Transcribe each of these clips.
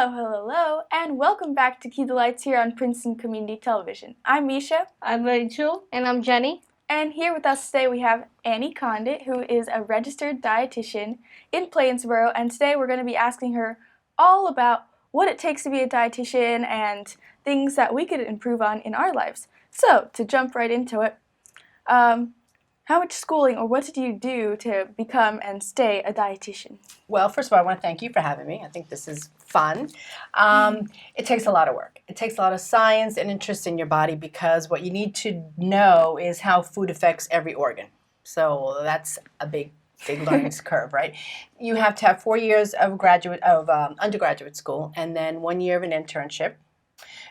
Hello, hello, hello, and welcome back to Key the Lights here on Princeton Community Television. I'm Misha. I'm Rachel. And I'm Jenny. And here with us today we have Annie Condit, who is a registered dietitian in Plainsboro, and today we're going to be asking her all about what it takes to be a dietitian and things that we could improve on in our lives. So, to jump right into it, how much schooling or what did you do to become and stay a dietitian? Well, first of all, I want to thank you for having me. I think this is fun. It takes a lot of work. It takes a lot of science and interest in your body because what you need to know is how food affects every organ. So that's a big learning curve, right? You have to have 4 years of undergraduate school and then 1 year of an internship.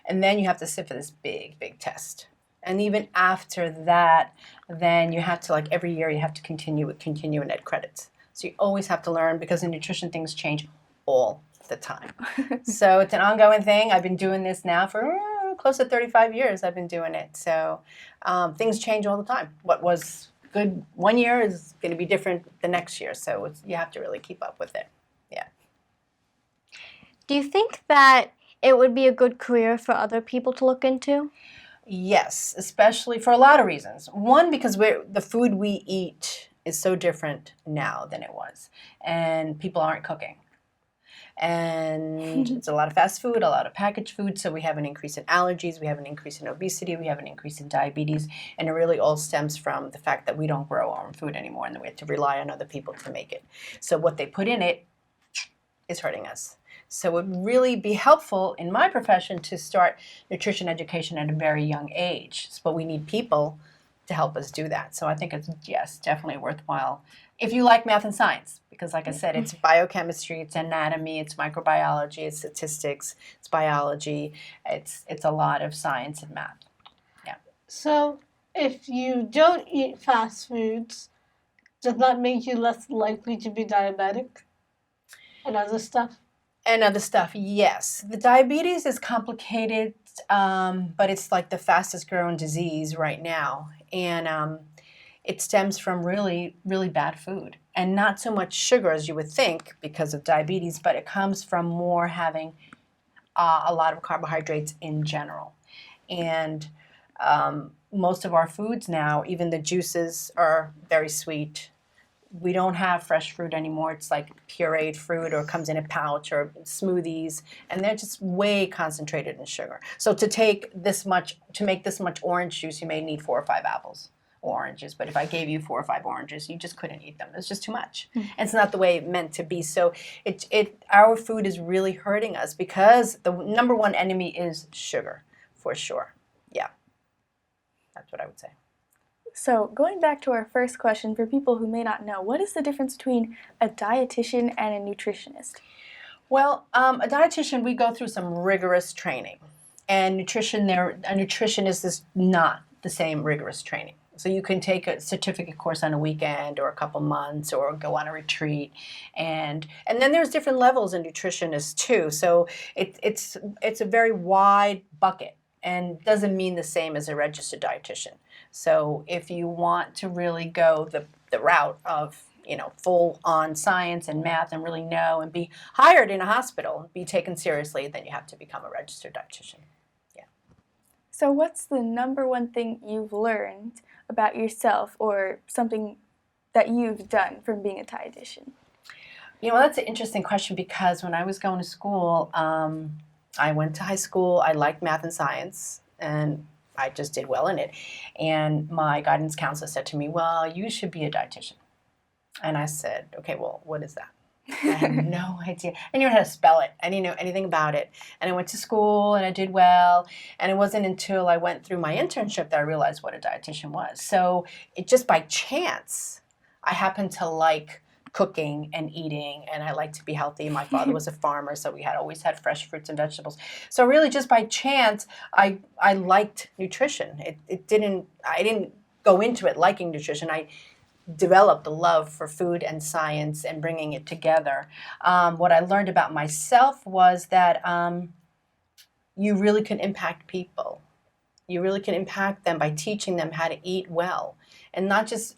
And then you have to sit for this big test. And even after that, then you have to, like every year, you have to continue and add credits. So you always have to learn because in nutrition, things change all the time. So it's an ongoing thing. I've been doing this now for close to 35 years. I've been doing it. So things change all the time. What was good 1 year is going to be different the next year. So you have to really keep up with it. Yeah. Do you think that it would be a good career for other people to look into? Yes, especially for a lot of reasons. One, because the food we eat is so different now than it was, and people aren't cooking. And it's a lot of fast food, a lot of packaged food, so we have an increase in allergies, we have an increase in obesity, we have an increase in diabetes, and it really all stems from the fact that we don't grow our own food anymore and that we have to rely on other people to make it. So what they put in it is hurting us. So it would really be helpful in my profession to start nutrition education at a very young age. But we need people to help us do that. So I think it's, yes, definitely worthwhile if you like math and science. Because like I said, it's biochemistry, it's anatomy, it's microbiology, it's statistics, it's biology. It's a lot of science and math. Yeah. So if you don't eat fast foods, does that make you less likely to be diabetic and other stuff? And other stuff, yes. The diabetes is complicated, but it's like the fastest growing disease right now. And it stems from really, really bad food. And not so much sugar as you would think because of diabetes, but it comes from more having a lot of carbohydrates in general. And most of our foods now, even the juices are very sweet. We don't have fresh fruit anymore. It's like pureed fruit or comes in a pouch or smoothies, and they're just way concentrated in sugar. So to make this much orange juice, you may need 4 or 5 apples or oranges. But if I gave you 4 or 5 oranges, you just couldn't eat them. It's just too much. And it's not the way it meant to be. So our food is really hurting us because the number one enemy is sugar, for sure. Yeah, that's what I would say. So, going back to our first question, for people who may not know, what is the difference between a dietitian and a nutritionist? Well, a dietitian, we go through some rigorous training. And a nutritionist is not the same rigorous training. So you can take a certificate course on a weekend or a couple months or go on a retreat. And then there's different levels in nutritionists too. So it's a very wide bucket and doesn't mean the same as a registered dietitian. So if you want to really go the route of, full on science and math and really know and be hired in a hospital, be taken seriously, then you have to become a registered dietitian. Yeah. So what's the number one thing you've learned about yourself or something that you've done from being a dietitian? That's an interesting question because when I was going to school, I went to high school, I liked math and science, and I just did well in it. And my guidance counselor said to me, well, you should be a dietitian. And I said, okay, well, what is that? I had no idea. I knew how to spell it. I didn't know anything about it. And I went to school and I did well. And it wasn't until I went through my internship that I realized what a dietitian was. So it just by chance, I happened to like cooking and eating, and I like to be healthy. My father was a farmer, so we always had fresh fruits and vegetables. So really, just by chance, I liked nutrition. I didn't go into it liking nutrition. I developed a love for food and science and bringing it together. What I learned about myself was that you really can impact people. You really can impact them by teaching them how to eat well, and not just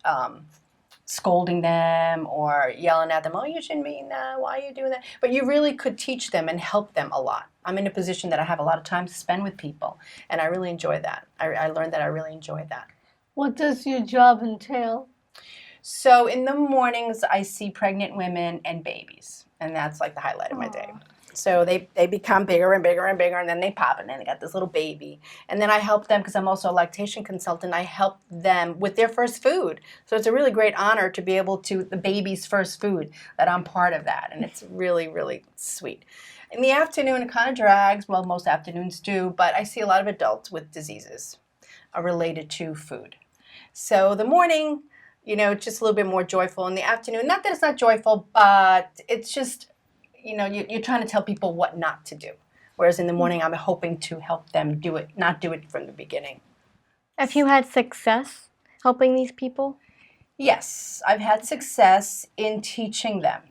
scolding them or yelling at them, oh, you shouldn't be eating that, why are you doing that? But you really could teach them and help them a lot. I'm in a position that I have a lot of time to spend with people, and I really enjoy that. I learned that I really enjoy that. What does your job entail? So in the mornings, I see pregnant women and babies, and that's like the highlight of my day. So they become bigger and bigger and bigger, and then they pop, and then they got this little baby. And then I help them, because I'm also a lactation consultant, I help them with their first food. So it's a really great honor to be able to, the baby's first food, that I'm part of that. And it's really, really sweet. In the afternoon, it kind of drags. Well, most afternoons do, but I see a lot of adults with diseases related to food. So the morning, you know, just a little bit more joyful. In the afternoon, not that it's not joyful, but it's just, you know, you're trying to tell people what not to do. Whereas in the morning, I'm hoping to help them do it, not do it from the beginning. Have you had success helping these people? Yes, I've had success in teaching them.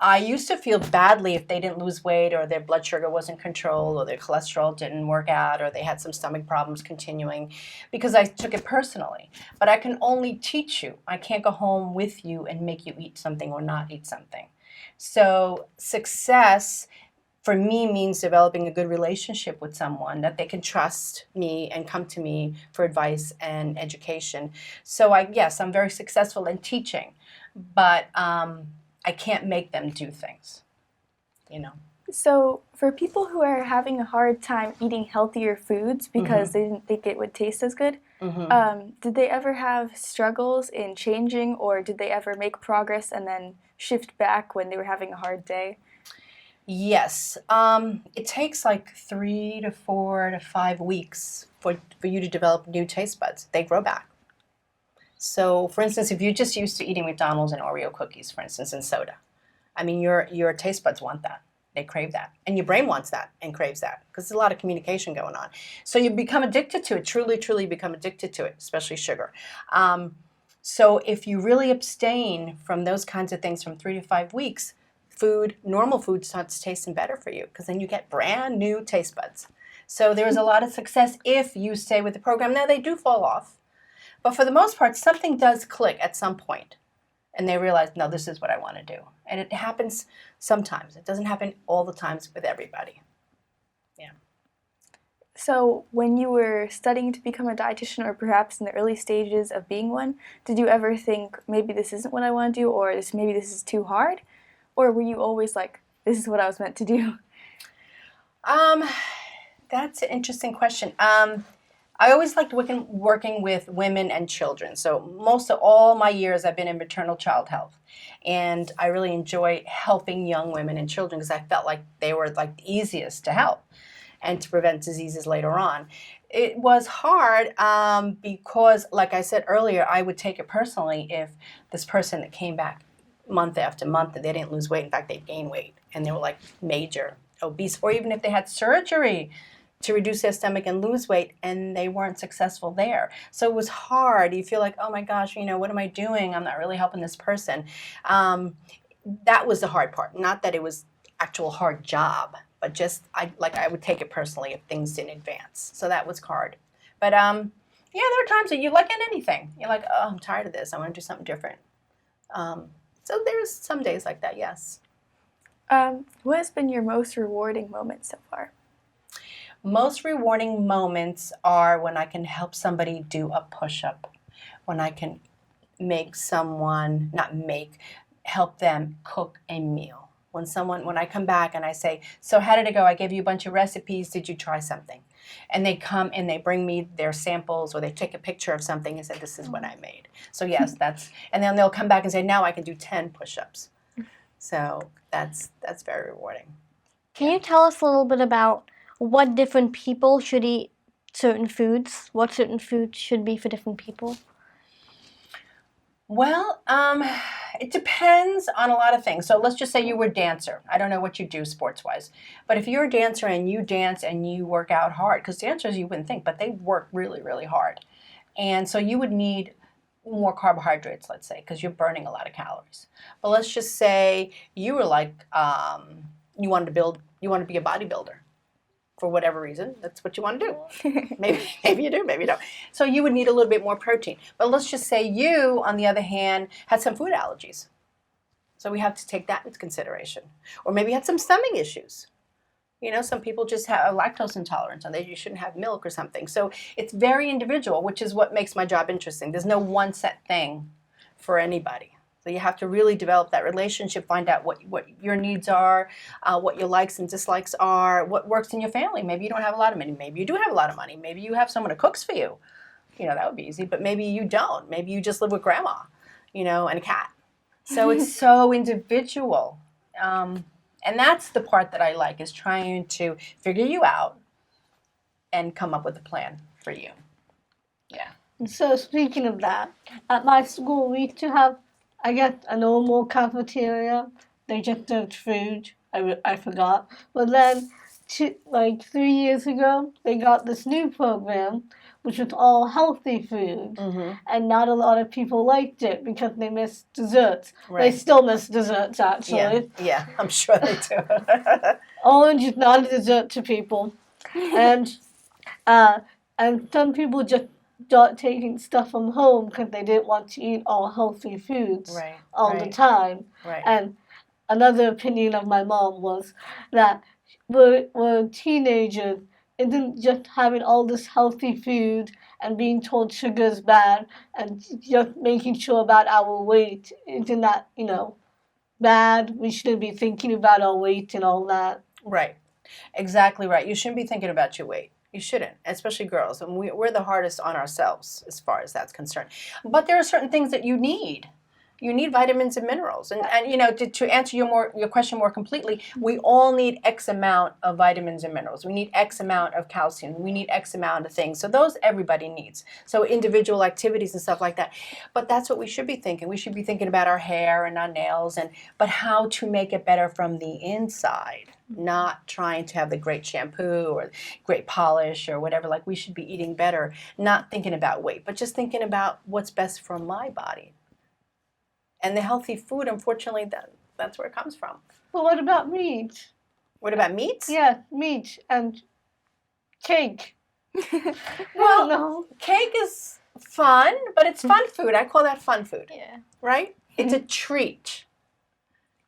I used to feel badly if they didn't lose weight, or their blood sugar wasn't controlled, or their cholesterol didn't work out, or they had some stomach problems continuing, because I took it personally. But I can only teach you. I can't go home with you and make you eat something or not eat something. So success for me means developing a good relationship with someone that they can trust me and come to me for advice and education. So yes, I'm very successful in teaching, but I can't make them do things, you know. So for people who are having a hard time eating healthier foods because they didn't think it would taste as good, did they ever have struggles in changing, or did they ever make progress and then shift back when they were having a hard day? Yes. It takes like 3 to 4 to 5 weeks for you to develop new taste buds. They grow back. So, for instance, if you're just used to eating McDonald's and Oreo cookies, for instance, and soda, I mean, your taste buds want that. They crave that. And your brain wants that and craves that, because there's a lot of communication going on. So you become addicted to it, truly, truly become addicted to it, especially sugar. So if you really abstain from those kinds of things from 3 to 5 weeks, normal food starts tasting better for you, because then you get brand new taste buds. So there is a lot of success if you stay with the program. Now, they do fall off. But for the most part, something does click at some point, and they realize, no, this is what I want to do. And it happens sometimes. It doesn't happen all the times with everybody. Yeah. So when you were studying to become a dietitian, or perhaps in the early stages of being one, did you ever think, maybe this isn't what I want to do, or maybe this is too hard? Or were you always like, this is what I was meant to do? That's an interesting question. I always liked working with women and children. So most of all my years I've been in maternal child health. And I really enjoy helping young women and children, because I felt like they were like the easiest to help and to prevent diseases later on. It was hard because, like I said earlier, I would take it personally if this person that came back month after month and they didn't lose weight. In fact, they gained weight and they were like major obese, or even if they had surgery to reduce their stomach and lose weight, and they weren't successful there. So it was hard. You feel like, oh my gosh, you know, what am I doing? I'm not really helping this person. That was the hard part. Not that it was actual hard job, but just I would take it personally if things didn't advance. So that was hard. But yeah, there are times that you like in anything. You're like, oh, I'm tired of this. I want to do something different. So there's some days like that, yes. What has been your most rewarding moment so far? Most rewarding moments are when I can help somebody do a push-up, when I can help them cook a meal. When I come back and I say, so how did it go? I gave you a bunch of recipes. Did you try something? And they come and they bring me their samples, or they take a picture of something and say, this is what I made. So yes, and then they'll come back and say, now I can do 10 push-ups. So that's very rewarding. Can you tell us a little bit about what different people should eat certain foods? What certain foods should be for different people? Well, it depends on a lot of things. So let's just say you were a dancer. I don't know what you do sports-wise. But if you're a dancer and you dance and you work out hard, because dancers you wouldn't think, but they work really, really hard. And so you would need more carbohydrates, let's say, because you're burning a lot of calories. But let's just say you were like, you wanted to be a bodybuilder. for whatever reason. That's what you want to do. Maybe you do, maybe you don't. So you would need a little bit more protein. But let's just say you, on the other hand, had some food allergies. So we have to take that into consideration. Or maybe you had some stomach issues. You know, some people just have a lactose intolerance and you shouldn't have milk or something. So it's very individual, which is what makes my job interesting. There's no one set thing for anybody. So you have to really develop that relationship, find out what your needs are, what your likes and dislikes are, what works in your family. Maybe you don't have a lot of money. Maybe you do have a lot of money. Maybe you have someone who cooks for you. You know, that would be easy. But maybe you don't. Maybe you just live with grandma, you know, and a cat. So it's so individual. And that's the part that I like, is trying to figure you out and come up with a plan for you. Yeah. So speaking of that, at my school we used to have, I guess, a normal cafeteria. They just served food. I forgot. But then, 3 years ago, they got this new program, which was all healthy food. Mm-hmm. And not a lot of people liked it because they missed desserts. Right. They still miss desserts, actually. Yeah, I'm sure they do. Orange is not a dessert to people. And some people just start taking stuff from home because they didn't want to eat all healthy foods all the time. Right. And another opinion of my mom was that we're teenagers, isn't just having all this healthy food and being told sugar is bad and just making sure about our weight, isn't that, bad? We shouldn't be thinking about our weight and all that. Right. Exactly right. You shouldn't be thinking about your weight. You shouldn't, especially girls. And we're the hardest on ourselves as far as that's concerned. But there are certain things that you need. You need vitamins and minerals. And you know, to answer your question more completely, we all need X amount of vitamins and minerals. We need X amount of calcium. We need X amount of things. So those everybody needs. So individual activities and stuff like that. But that's what we should be thinking. We should be thinking about our hair and our nails, but how to make it better from the inside. Not trying to have the great shampoo or great polish or whatever. Like, we should be eating better, not thinking about weight, but just thinking about what's best for my body. And the healthy food, unfortunately, that's where it comes from. But what about meat? What about meats? Yeah, meat and cake. Well, no. Cake is fun, but it's fun food. I call that fun food. Yeah. Right? It's a treat.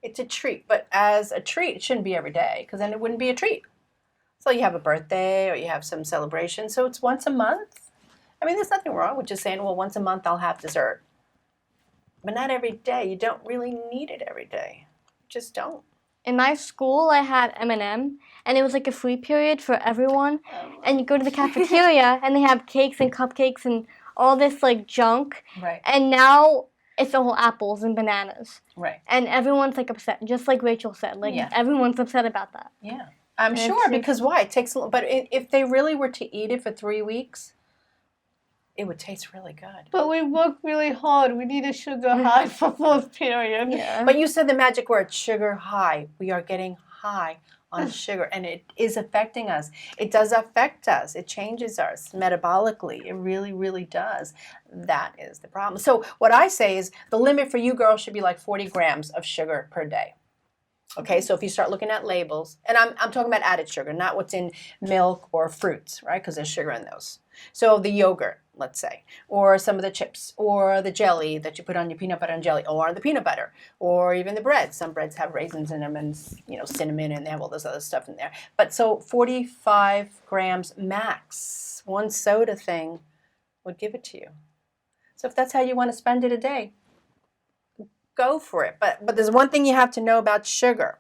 It's a treat. But as a treat, it shouldn't be every day, because then it wouldn't be a treat. So you have a birthday or you have some celebration. So it's once a month. I mean, there's nothing wrong with just saying, well, once a month I'll have dessert. But not every day. You don't really need it every day. Just don't. In my school, I had M&M, and it was like a free period for everyone. And you go to the cafeteria, and they have cakes and cupcakes and all this like junk. Right. And now it's all apples and bananas. Right. And everyone's like upset, just like Rachel said. Like everyone's upset about that. Yeah. I'm sure, because why? It takes a little, but if they really were to eat it for 3 weeks, it would taste really good. But we work really hard. We need a sugar high for both periods. Yeah. But you said the magic word, sugar high. We are getting high on sugar, and it is affecting us. It does affect us. It changes us metabolically. It really, really does. That is the problem. So what I say is the limit for you girls should be like 40 grams of sugar per day. Okay, so if you start looking at labels, and I'm talking about added sugar, not what's in milk or fruits, right? Because there's sugar in those. So the yogurt, let's say, or some of the chips, or the jelly that you put on your peanut butter and jelly, or the peanut butter, or even the bread. Some breads have raisins in them and, cinnamon, and they have all this other stuff in there. But so 45 grams max, one soda thing would give it to you. So if that's how you want to spend it a day, go for it. But there's one thing you have to know about sugar.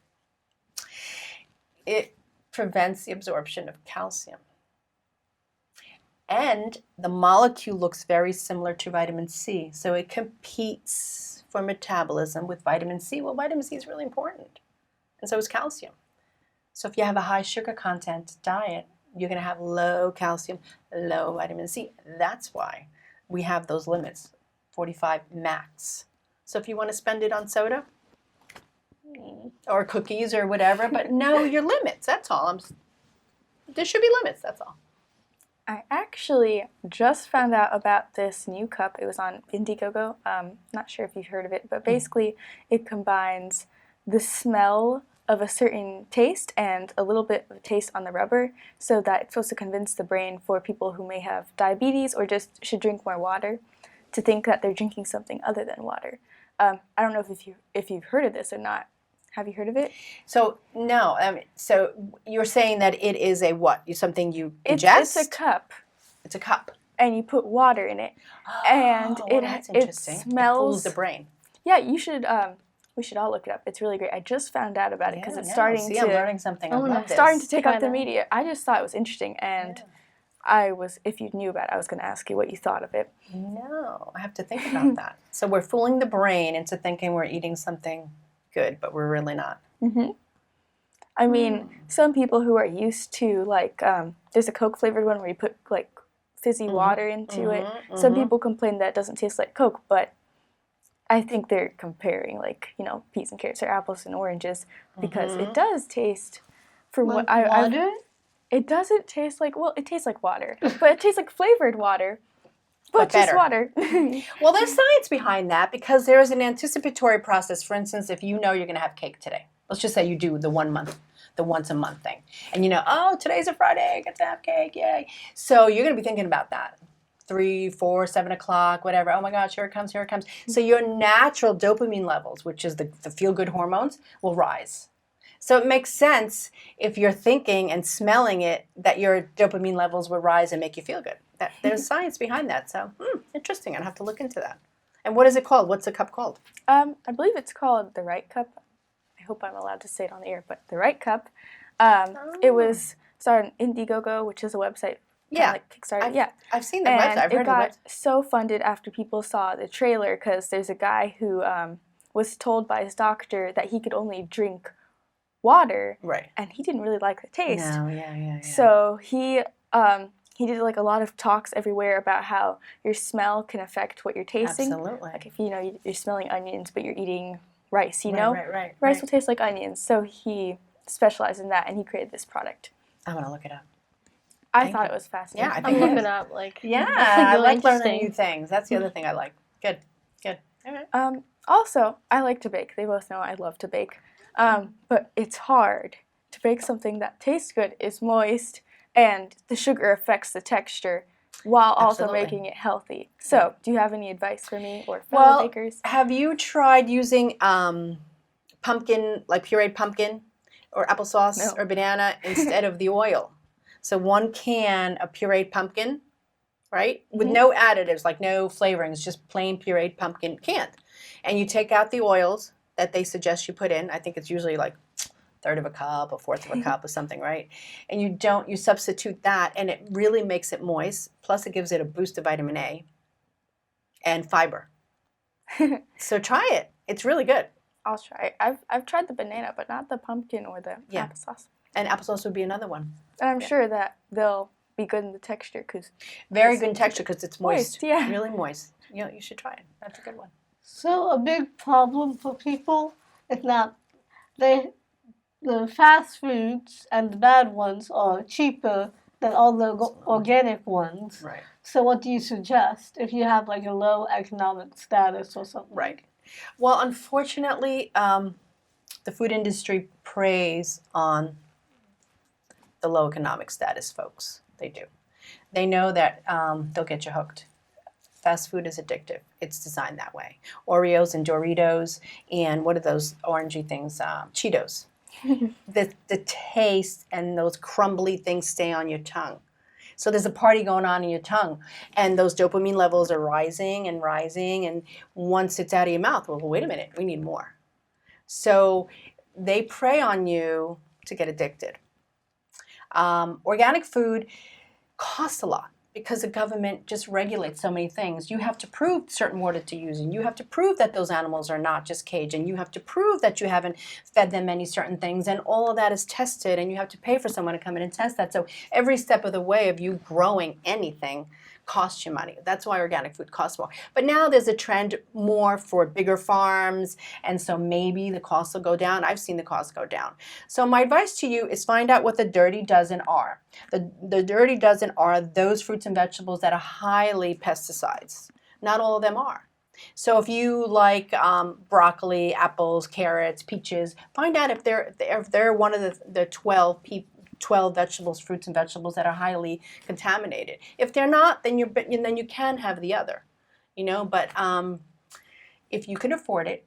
It prevents the absorption of calcium. And the molecule looks very similar to vitamin C. So it competes for metabolism with vitamin C. Well, vitamin C is really important. And so is calcium. So if you have a high sugar content diet, you're going to have low calcium, low vitamin C. That's why we have those limits, 45 max. So if you want to spend it on soda or cookies or whatever, but know your limits. That's all. There should be limits. That's all. I actually just found out about this new cup. It was on Indiegogo. Not sure if you've heard of it, but basically it combines the smell of a certain taste and a little bit of a taste on the rubber, so that it's supposed to convince the brain for people who may have diabetes or just should drink more water to think that they're drinking something other than water. I don't know if you've heard of this or not. Have you heard of it? So no, so you're saying that it is a what? Something you ingest? It's a cup. It's a cup. And you put water in it, and well, that's interesting. it smells. It fools the brain. Yeah, you should. We should all look it up. It's really great. I just found out about it because it's starting See, to. I'm learning something. I love this. Starting to take up the that. media. I just thought it was interesting, and I was. If you knew about it, I was going to ask you what you thought of it. No, I have to think about that. So we're fooling the brain into thinking we're eating something good, but we're really not. Mm-hmm. I mean, some people who are used to like, there's a Coke flavored one where you put like fizzy water into it. Some people complain that it doesn't taste like Coke, but I think they're comparing like, you know, peas and carrots or apples and oranges because it does taste, from Like what I water? it doesn't taste like, well, it tastes like water, but it tastes like flavored water, but just better. water. Well, there's science behind that because there is an anticipatory process. For instance, if you know you're going to have cake today, let's just say you do the once a month thing, and you know, oh, today's a Friday, I get to have cake, yay! So you're going to be thinking about that. 3, 4, 7 o'clock, whatever. Oh my gosh, here it comes, here it comes. So your natural dopamine levels, which is the feel-good hormones, will rise. So it makes sense if you're thinking and smelling it that your dopamine levels will rise and make you feel good. There's science behind that. So interesting. I'd have to look into that. And what is it called? What's the cup called? I believe it's called the Right Cup. I hope I'm allowed to say it on the air, but the Right Cup. It was started on Indiegogo, which is a website. Yeah, like Kickstarter. I've seen the and website. I've heard it got the website. so funded after people saw the trailer because there's a guy who was told by his doctor that he could only drink water, Right. and he didn't really like the taste. No, yeah. So he did like a lot of talks everywhere about how your smell can affect what you're tasting. Absolutely. Like if you know you're smelling onions, but you're eating rice, you Right, know, right. rice will taste like onions. So he specialized in that, and he created this product. I'm gonna look it up. I thought it was fascinating. Yeah, I I'm think it looking is. up like Yeah, that's I really like learning interesting. new things. That's the other thing I like. Good. All right. Also, I like to bake. They both know I love to bake. But it's hard to bake something that tastes good, is moist, and the sugar affects the texture while also Absolutely. making it healthy. So, do you have any advice for me or fellow bakers? Have you tried using pumpkin, like pureed pumpkin, or applesauce No. or banana instead of the oil? So 1 can of pureed pumpkin, right, with no additives, like no flavorings, just plain pureed pumpkin canned. And you take out the oils that they suggest you put in. I think it's usually like 1/3 of a cup, 1/4 of a cup or something, right? And you substitute that, and it really makes it moist. Plus, it gives it a boost of vitamin A and fiber. So try it. It's really good. I'll try it. I've tried the banana, but not the pumpkin or the Yeah. applesauce. And applesauce would be another one. And I'm sure that they'll be good in the texture because Very good texture because it's moist. yeah. Really moist. You should try it. That's a good one. So a big problem for people is that the fast foods and the bad ones are cheaper than all the organic ones. Right. So what do you suggest if you have like a low economic status or something? Right. Well, unfortunately, the food industry preys on the low economic status folks. They do. They know that they'll get you hooked. Fast food is addictive. It's designed that way. Oreos and Doritos and what are those orangey things? Cheetos. The taste and those crumbly things stay on your tongue. So there's a party going on in your tongue, and those dopamine levels are rising, and once it's out of your mouth, well, wait a minute, we need more. So they prey on you to get addicted. Organic food costs a lot because the government just regulates so many things. You have to prove certain water to use, and you have to prove that those animals are not just caged, and you have to prove that you haven't fed them any certain things, and all of that is tested, and you have to pay for someone to come in and test that. So every step of the way of you growing anything costs you money. That's why organic food costs more. But now there's a trend more for bigger farms, and so maybe the costs will go down. I've seen the costs go down. So my advice to you is find out what the dirty dozen are. The dirty dozen are those fruits and vegetables that are highly pesticides. Not all of them are. So if you like broccoli, apples, carrots, peaches, find out if they're one of the 12 vegetables, fruits and vegetables that are highly contaminated. If they're not, then you can have the other, But if you can afford it,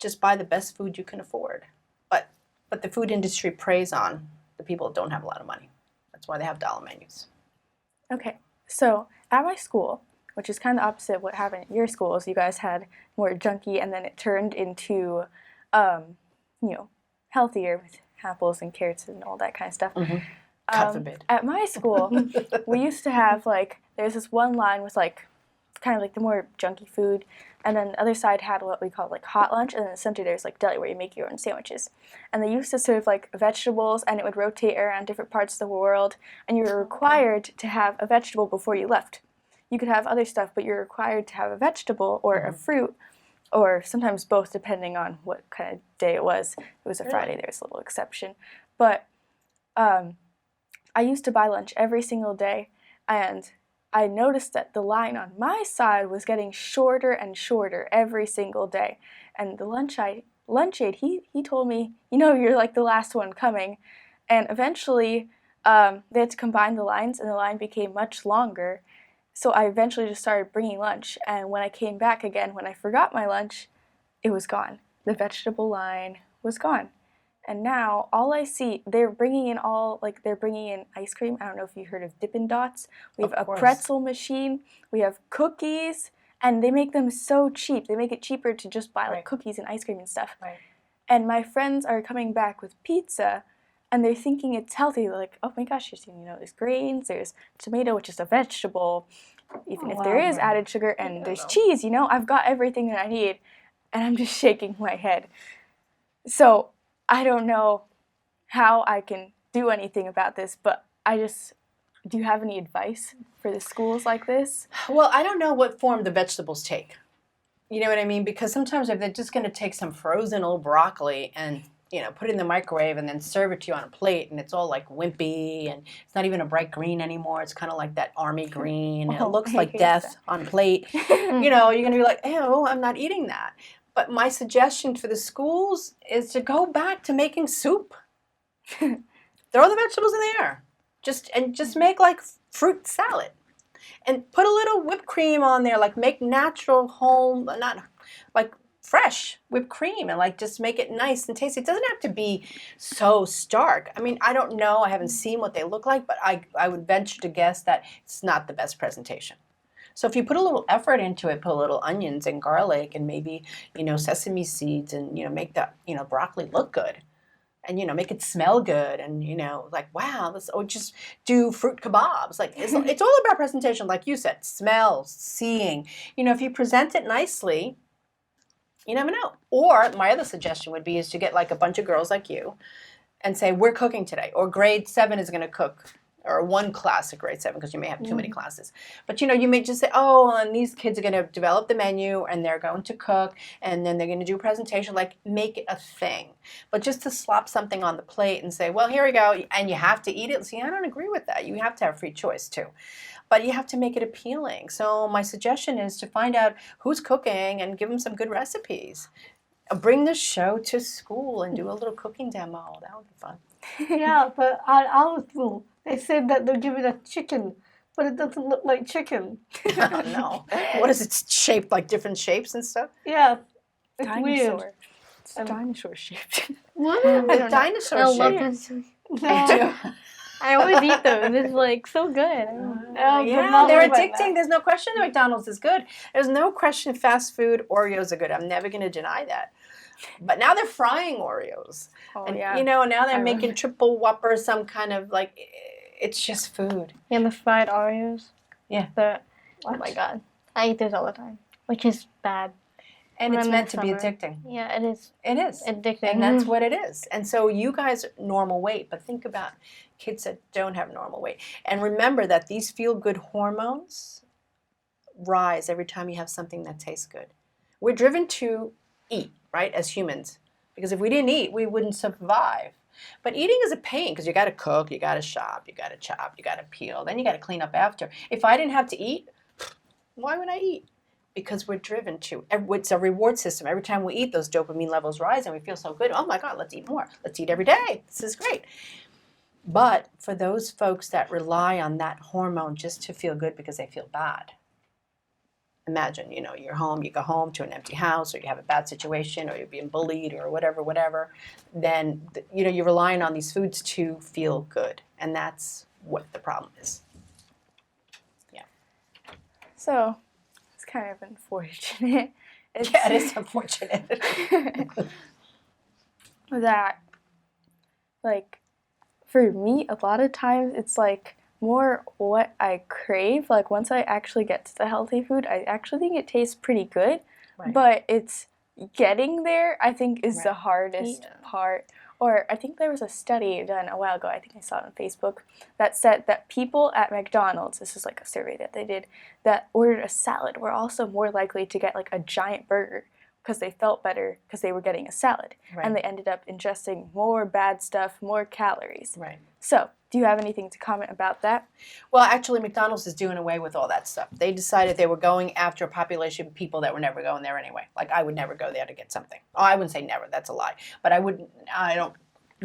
just buy the best food you can afford. But the food industry preys on the people that don't have a lot of money. That's why they have dollar menus. Okay, so at my school, which is kind of opposite of what happened at your schools, you guys had more junky, and then it turned into, healthier with apples and carrots and all that kind of stuff. Mm-hmm. God forbid. At my school, we used to have there's this one line with kind of the more junky food, and then the other side had what we call hot lunch, and then in the center there's deli where you make your own sandwiches. And they used to serve vegetables, and it would rotate around different parts of the world, and you were required to have a vegetable before you left. You could have other stuff, but you're required to have a vegetable or a fruit, or sometimes both, depending on what kind of day it was. If it was a Friday, there was a little exception. But I used to buy lunch every single day, and I noticed that the line on my side was getting shorter and shorter every single day. And the lunch aide, he told me, you're the last one coming. And eventually, they had to combine the lines, and the line became much longer. So I eventually just started bringing lunch. And when I came back again, when I forgot my lunch, it was gone. The vegetable line was gone. And now all I see, they're bringing in ice cream. I don't know if you heard of Dippin' Dots. We have a pretzel machine. We have cookies, and they make them so cheap. They make it cheaper to just buy cookies and ice cream and stuff. Right. And my friends are coming back with pizza, and they're thinking it's healthy. They're like, oh my gosh, there's grains, there's tomato, which is a vegetable, even if there is added sugar, and there's cheese. I've got everything that I need, and I'm just shaking my head. So I don't know how I can do anything about this, but do you have any advice for the schools like this? Well, I don't know what form the vegetables take. You know what I mean? Because sometimes if they're just going to take some frozen old broccoli and, put it in the microwave and then serve it to you on a plate, and it's all wimpy, and it's not even a bright green anymore. It's kind of like that army green. And it looks like death on a plate. You're going to be like, ew, I'm not eating that. But my suggestion for the schools is to go back to making soup. Throw the vegetables in there. Just make fruit salad. And put a little whipped cream on there. Make natural home, not fresh whipped cream, and just make it nice and tasty. It doesn't have to be so stark. I mean, I don't know. I haven't seen what they look like, but I would venture to guess that it's not the best presentation. So if you put a little effort into it, put a little onions and garlic and maybe, sesame seeds, and, make that, broccoli look good, and, make it smell good, and, wow, or just do fruit kebabs. It's all about presentation, like you said, smell, seeing. If you present it nicely, you never know. Or my other suggestion would be is to get a bunch of girls like you and say, we're cooking today, or grade 7 is going to cook. Or one class at grade 7, because you may have too many classes. But you may just say, oh, and these kids are going to develop the menu, and they're going to cook, and then they're going to do a presentation. Make it a thing. But just to slop something on the plate and say, well, here we go, and you have to eat it. See, I don't agree with that. You have to have free choice too. But you have to make it appealing. So my suggestion is to find out who's cooking and give them some good recipes. Bring the show to school and do a little cooking demo. That would be fun. Yeah, but at our school, they said that they're giving us chicken, but it doesn't look like chicken. No. What is it, shaped like different shapes and stuff? Yeah, it's Dinosaur. weird. It's dinosaur shaped. What? The dinosaur I love shape. this. No. I always eat those. It's so good. Yeah, they're addicting. There's no question that McDonald's is good. There's no question fast food Oreos are good. I'm never going to deny that. But now they're frying Oreos. Oh, and, yeah. now they're making triple Whopper, some kind of it's just food. Yeah, the fried Oreos. Yeah. Oh my god. I eat those all the time, which is bad. And it's I'm in meant to be summer. addicting. Yeah, it is. It is. Addicting. And that's what it is. And so you guys are normal weight, but think about kids that don't have normal weight. And remember that these feel-good hormones rise every time you have something that tastes good. We're driven to eat, right, as humans. Because if we didn't eat, we wouldn't survive. But eating is a pain because you got to cook, you got to shop, you got to chop, you got to peel, then you got to clean up after. If I didn't have to eat, why would I eat? because we're driven to. It's a reward system. Every time we eat, those dopamine levels rise and we feel so good. Oh my God, let's eat more. Let's eat every day. This is great. But for those folks that rely on that hormone just to feel good because they feel bad, imagine, you're home, you go home to an empty house, or you have a bad situation, or you're being bullied, or whatever, then, you're relying on these foods to feel good. And that's what the problem is. Yeah. So, it's kind of unfortunate. Yeah, it is unfortunate. That, like, for me, a lot of times it's like more what I crave. Like once I actually get to the healthy food, I actually think it tastes pretty good. Right. But it's getting there, I think, is the Right. hardest Yeah. part. Or I think there was a study done a while ago, I think I saw it on Facebook, that said that people at McDonald's, this is like a survey that they did, that ordered a salad were also more likely to get like a giant burger because they felt better because they were getting a salad. Right. And they ended up ingesting more bad stuff, more calories. Right. So, do you have anything to comment about that? Well, actually, McDonald's is doing away with all that stuff. They decided they were going after a population of people that were never going there anyway. Like, I would never go there to get something. Oh, I wouldn't say never. That's a lie. But I don't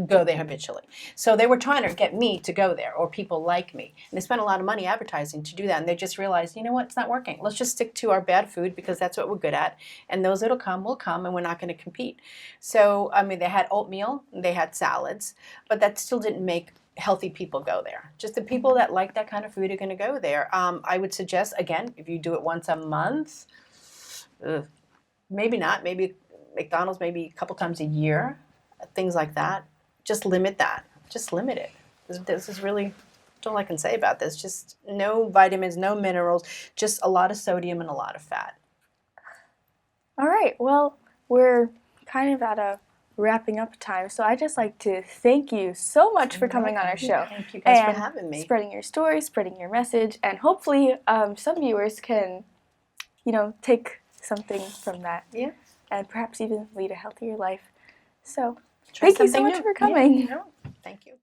go there habitually. So they were trying to get me to go there, or people like me. And they spent a lot of money advertising to do that. And they just realized, you know what, it's not working. Let's just stick to our bad food because that's what we're good at. And those that'll come will come, and we're not going to compete. So, I mean, they had oatmeal, they had salads, but that still didn't make healthy people go there. Just the people that like that kind of food are going to go there. I would suggest, again, if you do it once a month, maybe not, maybe McDonald's maybe a couple times a year, things like that. Just limit that. Just limit it. This is really all I can say about this. Just no vitamins, no minerals, just a lot of sodium and a lot of fat. All right, well, we're kind of at a wrapping up time, so I'd just like to thank you so much for coming on our show. Thank you guys and for having me. spreading your story, spreading your message, and hopefully some viewers can, take something from that. Yeah. And perhaps even lead a healthier life. So, Try thank you so something much new. for coming. Yeah, thank you.